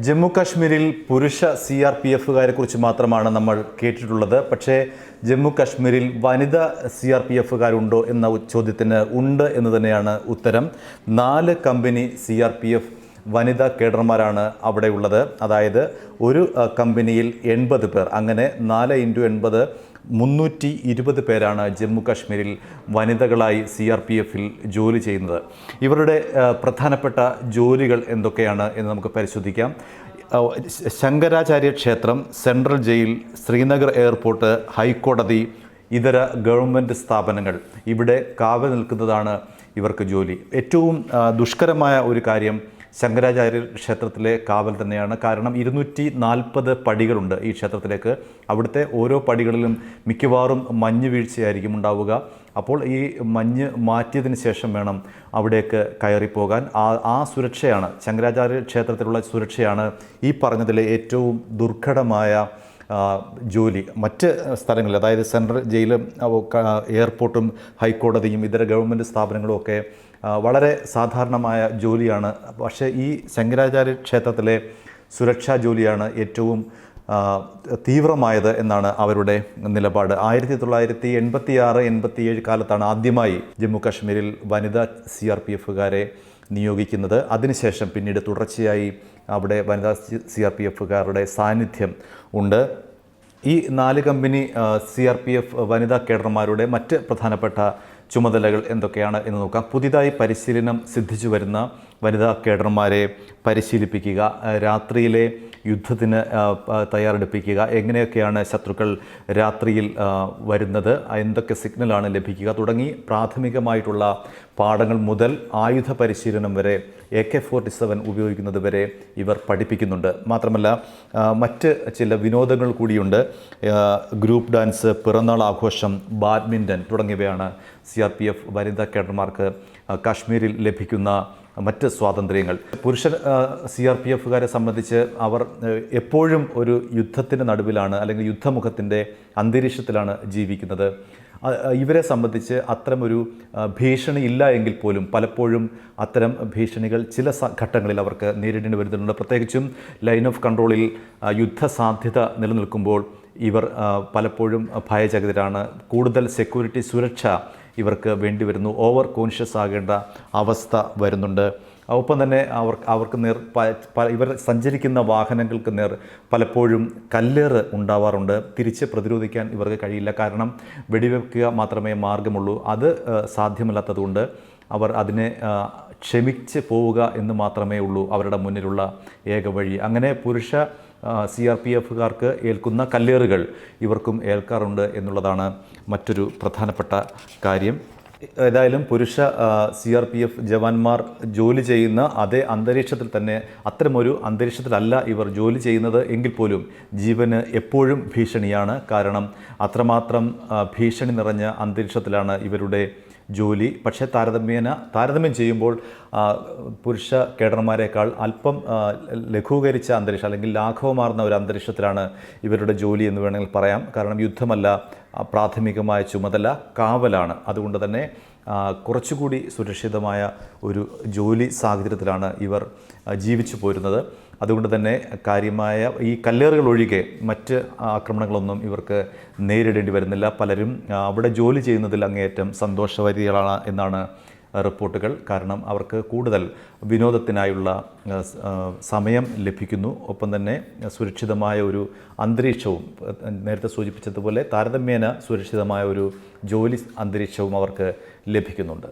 ജമ്മു കാശ്മീരിൽ പുരുഷ CRPFകാരെ കുറിച്ച് മാത്രമാണ് നമ്മൾ കേട്ടിട്ടുള്ളത്. പക്ഷേ ജമ്മു കാശ്മീരിൽ വനിതാ CRPFകാരുണ്ടോ എന്ന ചോദ്യത്തിന് ഉണ്ട് എന്ന് തന്നെയാണ് ഉത്തരം. 4 കമ്പനി CRPF വനിതാ കേഡർമാരാണ് അവിടെ ഉള്ളത്. അതായത് ഒരു കമ്പനിയിൽ 80 പേർ. അങ്ങനെ 4 × 80 320 പേരാണ് ജമ്മു കാശ്മീരിൽ വനിതകളായി CRPFിൽ ജോലി ചെയ്യുന്നത്. ഇവരുടെ പ്രധാനപ്പെട്ട ജോലികൾ എന്തൊക്കെയാണ് എന്ന് നമുക്ക് പരിശോധിക്കാം. ശങ്കരാചാര്യ ക്ഷേത്രം, സെൻട്രൽ ജയിൽ, ശ്രീനഗർ എയർപോർട്ട്, ഹൈക്കോടതി, ഇതര ഗവൺമെൻറ് സ്ഥാപനങ്ങൾ, ഇവിടെ കാവൽ നിൽക്കുന്നതാണ് ഇവർക്ക് ജോലി. ഏറ്റവും ദുഷ്കരമായ ഒരു കാര്യം ശങ്കരാചാര്യ ക്ഷേത്രത്തിലെ കാവൽ തന്നെയാണ്. കാരണം 240 പടികളുണ്ട് ഈ ക്ഷേത്രത്തിലേക്ക്. അവിടുത്തെ ഓരോ പടികളിലും മിക്കവാറും മഞ്ഞ് വീഴ്ചയായിരിക്കും ഉണ്ടാവുക. അപ്പോൾ ഈ മഞ്ഞ് മാറ്റിയതിന് ശേഷം വേണം അവിടേക്ക് കയറിപ്പോകാൻ. ആ സുരക്ഷയാണ്, ശങ്കരാചാര്യ ക്ഷേത്രത്തിലുള്ള സുരക്ഷയാണ് ഈ പറഞ്ഞതിലെ ഏറ്റവും ദുർഘടമായ ജോലി. മറ്റ് സ്ഥലങ്ങളിൽ, അതായത് സെൻട്രൽ ജയിലും എയർപോർട്ടും ഹൈക്കോടതിയും ഇതര ഗവൺമെൻറ് സ്ഥാപനങ്ങളും ഒക്കെ വളരെ സാധാരണമായ ജോലിയാണ്. പക്ഷേ ഈ ശങ്കരാചാര്യ ക്ഷേത്രത്തിലെ സുരക്ഷാ ജോലിയാണ് ഏറ്റവും തീവ്രമായത് എന്നാണ് അവരുടെ നിലപാട്. 1986-87 കാലത്താണ് ആദ്യമായി ജമ്മു കാശ്മീരിൽ വനിതാ CRPFകാരെ നിയോഗിക്കുന്നത്. അതിനുശേഷം പിന്നീട് തുടർച്ചയായി അവിടെ വനിതാ CRPFകാരുടെ സാന്നിധ്യം ഉണ്ട്. ഈ 4 കമ്പനി CRPF വനിതാ കേഡർമാരുടെ മറ്റ് പ്രധാനപ്പെട്ട ചുമതലകൾ എന്തൊക്കെയാണ് എന്ന് നോക്കാം. പുതിയതായി പരിശീലനം സിദ്ധിച്ചു വരുന്ന വനിതാ കേഡർമാരെ പരിശീലിപ്പിക്കുക, രാത്രിയിലെ യുദ്ധത്തിന് തയ്യാറെടുപ്പിക്കുക, എങ്ങനെയൊക്കെയാണ് ശത്രുക്കൾ രാത്രിയിൽ വരുന്നത്, എന്തൊക്കെ സിഗ്നലാണ് ലഭിക്കുക തുടങ്ങി പ്രാഥമികമായിട്ടുള്ള പാഠങ്ങൾ മുതൽ ആയുധ പരിശീലനം വരെ, AK-47 ഉപയോഗിക്കുന്നത് വരെ ഇവർ പഠിപ്പിക്കുന്നുണ്ട്. മാത്രമല്ല മറ്റ് ചില വിനോദങ്ങൾ കൂടിയുണ്ട്. ഗ്രൂപ്പ് ഡാൻസ്, പിറന്നാൾ ആഘോഷം, ബാഡ്മിൻ്റൺ തുടങ്ങിയവയാണ് CRPF വനിതാ കേഡർമാർക്ക് കാശ്മീരിൽ ലഭിക്കുന്ന മറ്റ് സ്വാതന്ത്ര്യങ്ങൾ. പുരുഷ CRPFകാരെ സംബന്ധിച്ച് അവർ എപ്പോഴും ഒരു യുദ്ധത്തിൻ്റെ നടുവിലാണ്, അല്ലെങ്കിൽ യുദ്ധമുഖത്തിൻ്റെ അന്തരീക്ഷത്തിലാണ് ജീവിക്കുന്നത്. ഇവരെ സംബന്ധിച്ച് അത്തരമൊരു ഭീഷണി ഇല്ല എങ്കിൽ പോലും പലപ്പോഴും അത്തരം ഭീഷണികൾ ചില ഘട്ടങ്ങളിൽ അവർക്ക് നേരിടേണ്ടി വരുന്നുണ്ട്. പ്രത്യേകിച്ചും ലൈൻ ഓഫ് കൺട്രോളിൽ യുദ്ധസാധ്യത നിലനിൽക്കുമ്പോൾ ഇവർ പലപ്പോഴും ഭയചകിതരാണ്. കൂടുതൽ സെക്യൂരിറ്റി, സുരക്ഷ ഇവർക്ക് വേണ്ടി വരുന്നു. ഓവർ കോൺഷ്യസ് ആകേണ്ട അവസ്ഥ വരുന്നുണ്ട്. ഒപ്പം തന്നെ അവർക്ക് നേർ ഇവർ സഞ്ചരിക്കുന്ന വാഹനങ്ങൾക്ക് നേർ പലപ്പോഴും കല്ലേറ് ഉണ്ടാവാറുണ്ട്. തിരിച്ച് പ്രതിരോധിക്കാൻ ഇവർക്ക് കഴിയില്ല. കാരണം വെടിവെക്കുക മാത്രമേ മാർഗമുള്ളൂ. അത് സാധ്യമല്ലാത്തതുകൊണ്ട് അവർ അതിനെ ക്ഷമിച്ച് പോവുക എന്ന് മാത്രമേ ഉള്ളൂ അവരുടെ മുന്നിലുള്ള ഏക വഴി. അങ്ങനെ പുരുഷ CRPFകാർക്ക് ഏൽക്കുന്ന കല്ലേറുകൾ ഇവർക്കും ഏൽക്കാറുണ്ട് എന്നുള്ളതാണ് മറ്റൊരു പ്രധാനപ്പെട്ട കാര്യം. ഏതായാലും പുരുഷ CRPF ജവാന്മാർ ജോലി ചെയ്യുന്ന അതേ അന്തരീക്ഷത്തിൽ തന്നെ, അത്തരമൊരു അന്തരീക്ഷത്തിലല്ല ഇവർ ജോലി ചെയ്യുന്നത് എങ്കിൽ പോലും ജീവന് എപ്പോഴും ഭീഷണിയാണ്. കാരണം അത്രമാത്രം ഭീഷണി നിറഞ്ഞ അന്തരീക്ഷത്തിലാണ് ഇവരുടെ ജോലി. പക്ഷേ താരതമ്യം ചെയ്യുമ്പോൾ പുരുഷ കേഡർമാരെക്കാൾ അല്പം ലഘൂകരിച്ച അന്തരീക്ഷം, അല്ലെങ്കിൽ ലാഘവമാർന്ന ഒരു അന്തരീക്ഷത്തിലാണ് ഇവരുടെ ജോലി എന്ന് വേണമെങ്കിൽ പറയാം. കാരണം യുദ്ധമല്ല പ്രാഥമികമായ ചുമതല, കാവലാണ്. അതുകൊണ്ട് തന്നെ കുറച്ചുകൂടി സുരക്ഷിതമായ ഒരു ജോലി സാഹചര്യത്തിലാണ് ഇവർ ജീവിച്ചു പോരുന്നത്. അതുകൊണ്ട് തന്നെ കാര്യമായ ഈ കല്ലേറുകൾ ഒഴികെ മറ്റ് ആക്രമണങ്ങളൊന്നും ഇവർക്ക് നേരിടേണ്ടി വരുന്നില്ല. പലരും അവിടെ ജോലി ചെയ്യുന്നതിൽ അങ്ങേയറ്റം സന്തോഷവതികളാണ് എന്നാണ് റിപ്പോർട്ടുകൾ. കാരണം അവർക്ക് കൂടുതൽ വിനോദത്തിനായുള്ള സമയം ലഭിക്കുന്നു. ഒപ്പം തന്നെ സുരക്ഷിതമായ ഒരു അന്തരീക്ഷവും, നേരത്തെ സൂചിപ്പിച്ചതുപോലെ താരതമ്യേന സുരക്ഷിതമായ ഒരു ജോലി അന്തരീക്ഷവും അവർക്ക് ലഭിക്കുന്നുണ്ട്.